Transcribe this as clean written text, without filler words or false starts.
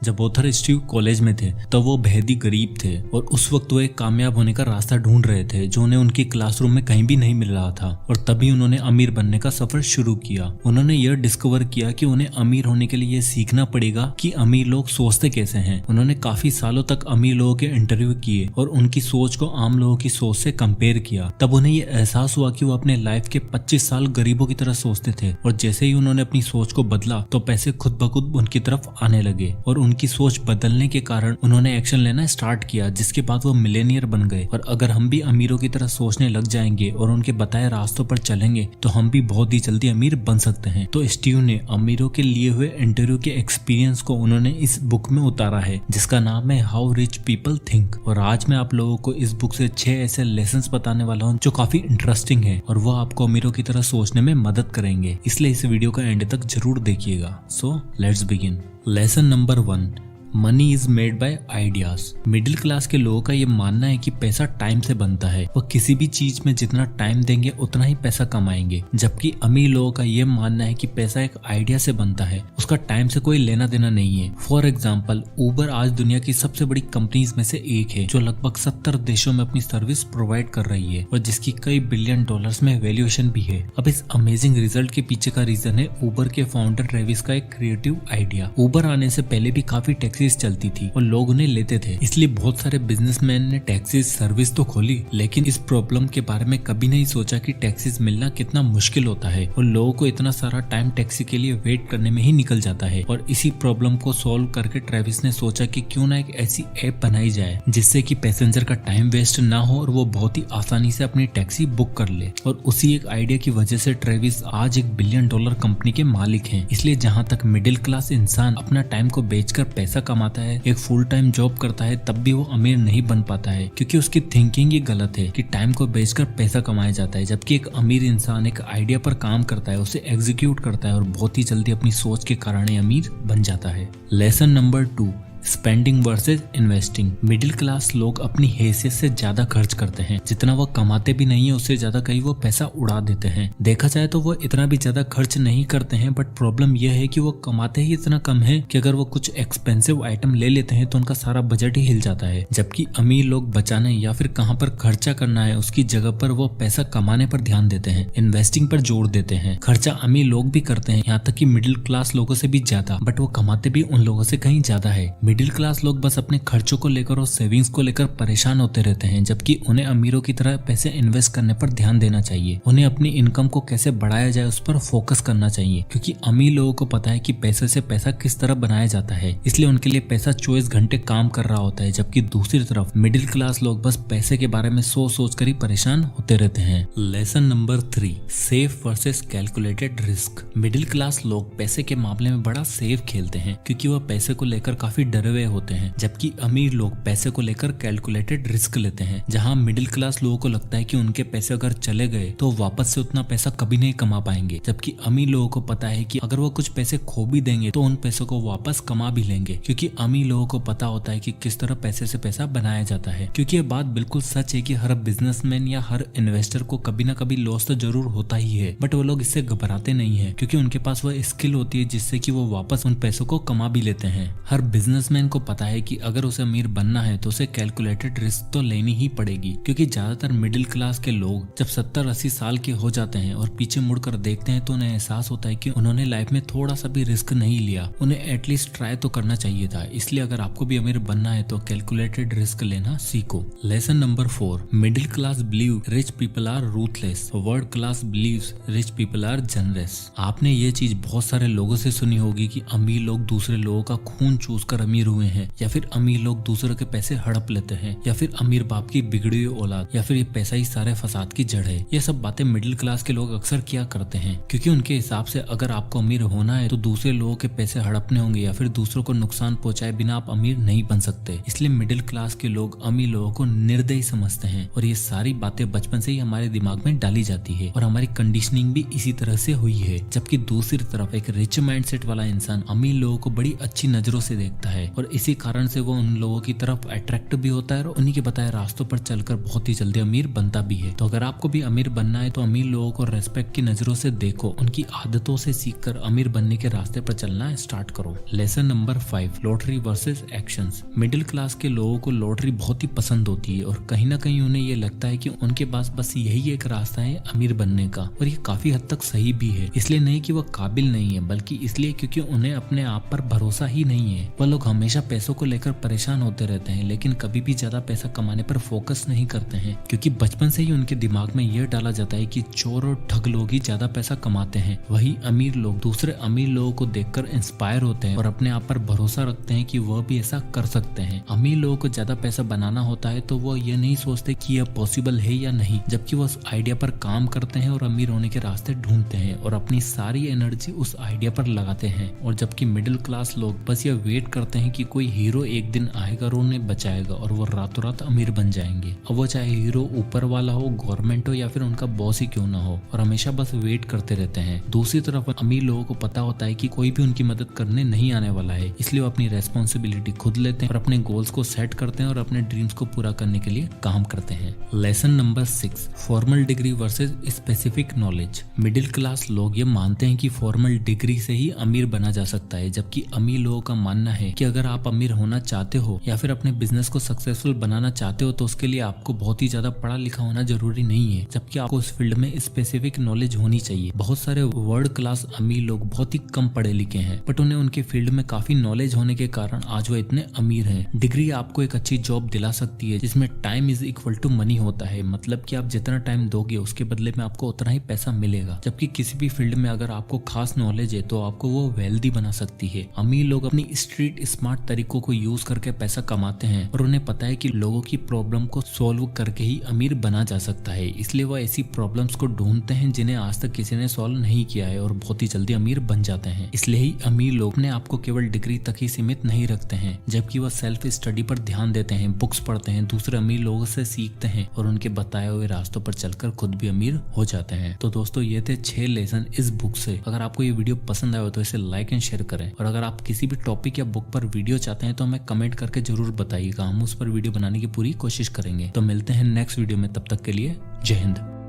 जब author Steve college में थे तब वो बेहद ही गरीब थे और उस वक्त वो एक कामयाब होने का रास्ता ढूंढ रहे थे जो उन्हें उनकी क्लासरूम में कहीं भी नहीं मिल रहा था। और तभी उन्होंने अमीर बनने का सफर शुरू किया। उन्होंने यह डिस्कवर किया कि उन्हें अमीर होने के लिए यह सीखना पड़ेगा कि अमीर लोग सोचते कैसे हैं। उन्होंने काफी सालों तक अमीर लोगों के इंटरव्यू किए और उनकी सोच को आम लोगों की सोच से कंपेयर किया। तब उन्हें यह एहसास हुआ कि वो अपने लाइफ के 25 साल गरीबों की तरह सोचते थे और जैसे ही उन्होंने अपनी सोच को बदला तो पैसे खुद ब खुद उनकी तरफ आने लगे। और उनकी सोच बदलने के कारण उन्होंने एक्शन लेना स्टार्ट किया, जिसके बाद वो मिलेनियर बन गए। और अगर हम भी अमीरों की तरह सोचने लग जाएंगे और उनके बताए रास्तों पर चलेंगे तो हम भी बहुत ही जल्दी अमीर बन सकते हैं। तो स्टीव ने अमीरों के लिए हुए इंटरव्यू के एक्सपीरियंस को उन्होंने इस बुक में उतारा है जिसका नाम है हाउ रिच पीपल थिंक। और आज मैं आप लोगों को इस बुक से 6 ऐसे लेसन्स बताने वाला हूँ जो काफी इंटरेस्टिंग है और वो आपको अमीरों की तरह सोचने में मदद करेंगे, इसलिए इस वीडियो का एंड तक जरूर देखिएगा। So let's begin. Lesson number 1, money is made by ideas. Middle class के लोगों का ये मानना है कि पैसा टाइम से बनता है। वो किसी भी चीज में जितना टाइम देंगे उतना ही पैसा कमाएंगे, जबकि अमीर लोगों का ये मानना है कि पैसा एक आइडिया से बनता है, उसका टाइम से कोई लेना देना नहीं है। फॉर एग्जाम्पल, उबर आज दुनिया की सबसे बड़ी कंपनीज में से एक है जो लगभग 70 देशों में अपनी सर्विस प्रोवाइड कर रही है और जिसकी कई बिलियन डॉलर्स में वैल्यूएशन भी है। अब इस अमेजिंग रिजल्ट के पीछे का रीजन है उबर के फाउंडर ट्रेविस का एक क्रिएटिव आइडिया। उबर आने से पहले भी काफी टैक्सीज चलती थी और लोग उन्हें लेते थे, इसलिए बहुत सारे बिजनेसमैन ने टैक्सीज सर्विस तो खोली, लेकिन इस प्रॉब्लम के बारे में कभी नहीं सोचा कि टैक्सीज मिलना कितना मुश्किल होता है और लोगों को इतना सारा टाइम टैक्सी के लिए वेट करने में ही निकल जाता है। और इसी प्रॉब्लम को सॉल्व करके ट्रेविस ने सोचा कि क्यों ना एक ऐसी ऐप बनाई जाए जिससे कि पैसेंजर का टाइम वेस्ट ना हो और वो बहुत ही आसानी से अपनी टैक्सी बुक कर ले। और उसी एक आइडिया की वजह से ट्रेविस आज एक $1 बिलियन कंपनी के मालिक हैं। इसलिए जहाँ तक मिडिल क्लास इंसान अपना टाइम को बेचकर पैसा कमाता है, एक फुल टाइम जॉब करता है, तब भी वो अमीर नहीं बन पाता है क्योंकि उसकी थिंकिंग ही गलत है कि टाइम को बेचकर पैसा कमाया जाता है। जबकि एक अमीर इंसान एक आइडिया पर काम करता है, उसे एग्जीक्यूट करता है और बहुत ही जल्दी अपनी सोच के कारण अमीर बन जाता है। Lesson number 2, spending versus investing. Middle class लोग अपनी हैसियत से ज्यादा खर्च करते हैं, जितना वो कमाते भी नहीं है उससे ज्यादा कहीं वो पैसा उड़ा देते हैं। देखा जाए तो वो इतना भी ज्यादा खर्च नहीं करते हैं, बट प्रॉब्लम यह है कि वो कमाते ही इतना कम है कि अगर वो कुछ एक्सपेंसिव आइटम ले लेते हैं तो उनका सारा बजट ही हिल जाता है। जबकि अमीर लोग बचाने या फिर कहाँ पर खर्चा करना है उसकी जगह पर वो पैसा कमाने पर ध्यान देते हैं, इन्वेस्टिंग पर जोर देते हैं। खर्चा अमीर लोग भी करते हैं, यहाँ तक कि मिडिल क्लास लोगों से भी ज्यादा, बट वो कमाते भी उन लोगों से कहीं ज्यादा है। मिडिल क्लास लोग बस अपने खर्चों को लेकर और सेविंग्स को लेकर परेशान होते रहते हैं, जबकि उन्हें अमीरों की तरह पैसे इन्वेस्ट करने पर ध्यान देना चाहिए। उन्हें अपनी इनकम को कैसे बढ़ाया जाए उस पर फोकस करना चाहिए, क्योंकि अमीर लोगों को पता है कि पैसे से पैसा किस तरह बनाया जाता है, इसलिए उनके लिए पैसा 24 घंटे काम कर रहा होता है। जबकि दूसरी तरफ मिडिल क्लास लोग बस पैसे के बारे में सोच कर ही परेशान होते रहते हैं। Lesson number 3, safe versus calculated risk. Middle class लोग पैसे के मामले में बड़ा सेफ खेलते हैं क्योंकि वह पैसे को लेकर काफी डरे हुए होते हैं, जबकि अमीर लोग पैसे को लेकर कैलकुलेटेड रिस्क लेते हैं। जहां मिडिल क्लास लोगों को लगता है कि उनके पैसे अगर चले गए तो वापस से उतना पैसा कभी नहीं कमा पाएंगे, जबकि अमीर लोगों को पता है कि अगर वो कुछ पैसे खो भी देंगे तो उन पैसों को वापस कमा भी लेंगे, क्योंकि अमीर लोगों को पता होता है कि किस तरह पैसे से पैसा बनाया जाता है। क्योंकि ये बात बिल्कुल सच है कि हर बिजनेसमैन या हर इन्वेस्टर को कभी ना कभी लॉस तो जरूर होता ही है, बट वो लोग इससे घबराते नहीं है क्योंकि उनके पास वह स्किल होती है जिससे कि वो वापस उन पैसों को कमा भी लेते हैं। हर बिजनेसमैन को पता है कि अगर उसे अमीर बनना है तो उसे कैलकुलेटेड रिस्क तो लेनी ही पड़ेगी, क्योंकि ज्यादातर मिडिल क्लास के लोग जब 70-80 साल के हो जाते हैं और पीछे मुड़कर देखते हैं तो उन्हें एहसास होता है कि उन्होंने लाइफ में थोड़ा सा भी रिस्क नहीं लिया। उन्हें एटलीस्ट ट्राई तो करना चाहिए था। इसलिए अगर आपको भी अमीर बनना है तो कैलकुलेटेड रिस्क लेना सीखो। Lesson number 4, middle class believe rich people are ruthless, world class believes rich people are generous. आपने ये चीज बहुत सारे लोगों से सुनी होगी कि अमीर लोग दूसरे लोगों का खून चूस कर अमीर हुए हैं, या फिर अमीर लोग दूसरों के पैसे हड़प लेते हैं, या फिर अमीर बाप की बिगड़ी हुई औलाद, या फिर ये पैसा ही सारे फसाद की जड़ है। ये सब बातें मिडिल क्लास के लोग अक्सर किया करते हैं, क्योंकि उनके हिसाब से अगर आपको अमीर होना है तो दूसरे लोगों के पैसे हड़पने होंगे या फिर दूसरों को नुकसान पहुंचाए बिना आप अमीर नहीं बन सकते। इसलिए मिडिल क्लास के लोग अमीर लोगों को निर्दयी समझते हैं और ये सारी बातें बचपन से ही हमारे दिमाग में डाली जाती है और हमारी कंडीशनिंग भी इसी तरह से हुई है। जबकि दूसरी तरफ एक रिच माइंडसेट वाला इंसान अमीर लोगों को बड़ी अच्छी नजरों से देखता है और इसी कारण से वो उन लोगों की तरफ अट्रैक्ट भी होता है और उन्हीं के बताए रास्तों पर चलकर बहुत ही जल्दी अमीर बनता भी है। तो अगर आपको भी अमीर बनना है तो अमीर लोगों को रेस्पेक्ट की नजरों से देखो, उनकी आदतों से सीखकर अमीर बनने के रास्ते पर चलना स्टार्ट करो। Lesson number 5, lottery versus actions. Middle class के लोगों को लॉटरी बहुत ही पसंद होती है और कहीं ना कहीं उन्हें ये लगता है कि उनके पास बस यही एक रास्ता है अमीर बनने का, और ये काफी हद तक सही भी है। इसलिए नहीं कि वो काबिल नहीं है, बल्कि इसलिए क्योंकि उन्हें अपने आप पर भरोसा ही नहीं है। वह लोग हमेशा पैसों को लेकर परेशान होते रहते हैं, लेकिन कभी भी ज्यादा पैसा कमाने पर फोकस नहीं करते हैं, क्योंकि बचपन से ही उनके दिमाग में यह डाला जाता है कि चोर और ठग लोग ही ज्यादा पैसा कमाते हैं। वही अमीर लोग दूसरे अमीर लोगों को देखकर इंस्पायर होते हैं और अपने आप पर भरोसा रखते हैं कि वह भी ऐसा कर सकते हैं। अमीर लोगों को ज्यादा पैसा बनाना होता है तो वो ये नहीं सोचते कि यह पॉसिबल है या नहीं, जबकि वो उस आइडिया पर काम करते हैं और अमीर होने के रास्ते ढूंढते हैं और अपनी सारी एनर्जी उस आइडिया पर लगाते हैं। और जबकि मिडिल क्लास लोग बस ये वेट करते हैं कि कोई हीरो एक दिन आएगा और उन्हें बचाएगा और वो रातों रात अमीर बन जाएंगे। अब वो चाहे हीरो ऊपर वाला हो, गवर्नमेंट हो या फिर उनका बॉस ही क्यों ना हो, और हमेशा बस वेट करते रहते हैं। दूसरी तरफ अमीर लोगों को पता होता है कि कोई भी उनकी मदद करने नहीं आने वाला है, इसलिए वो अपनी रेस्पॉन्सिबिलिटी खुद लेते हैं और अपने गोल्स को सेट करते हैं और अपने ड्रीम्स को पूरा करने के लिए काम करते हैं। Lesson number 6, formal degree versus specific knowledge. Middle class लोग ये मानते हैं कि फॉर्मल डिग्री से ही अमीर बना जा सकता है, जबकि अमीर लोगों का मानना है कि अगर आप अमीर होना चाहते हो या फिर अपने बिजनेस को सक्सेसफुल बनाना चाहते हो तो उसके लिए आपको बहुत ही ज्यादा पढ़ा लिखा होना जरूरी नहीं है, जबकि आपको उस फील्ड में स्पेसिफिक नॉलेज होनी चाहिए। बहुत सारे वर्ल्ड क्लास अमीर लोग बहुत ही कम पढ़े लिखे हैं, बट उन्हें उनके फील्ड में काफी नॉलेज होने के कारण आज वो इतने अमीर हैं। डिग्री आपको एक अच्छी जॉब दिला सकती है जिसमें time is equal to money होता है, मतलब कि आप जितना टाइम दोगे उसके बदले में आपको उतना ही पैसा मिलेगा। जबकि किसी भी फील्ड में अगर आपको खास नॉलेज है तो आपको वो वेल्दी बना सकती है। अमीर लोग अपनी स्ट्रीट स्मार्ट तरीकों को यूज करके पैसा कमाते हैं और उन्हें पता है कि लोगों की प्रॉब्लम को सॉल्व करके ही अमीर बना जा सकता है, इसलिए वो ऐसी प्रॉब्लम्स को ढूंढते हैं जिन्हें आज तक किसी ने सॉल्व नहीं किया है और बहुत ही जल्दी अमीर बन जाते हैं। इसलिए ही अमीर लोग अपने आप को केवल डिग्री तक ही सीमित नहीं रखते हैं, जबकि वह सेल्फ स्टडी पर ध्यान देते हैं, बुक्स पढ़ते हैं, दूसरे अमीर लोगों से सीखते हैं और उनके बताए हुए रास्तों पर चलकर खुद भी अमीर हो जाते हैं। तो दोस्तों ये थे 6 लेसन इस बुक से। अगर आपको ये वीडियो पसंद आया तो इसे लाइक एंड शेयर करें, और अगर आप किसी भी टॉपिक या बुक पर वीडियो चाहते हैं तो हमें कमेंट करके जरूर बताइएगा, हम उस पर वीडियो बनाने की पूरी कोशिश करेंगे। तो मिलते हैं नेक्स्ट वीडियो में, तब तक के लिए जय हिंद।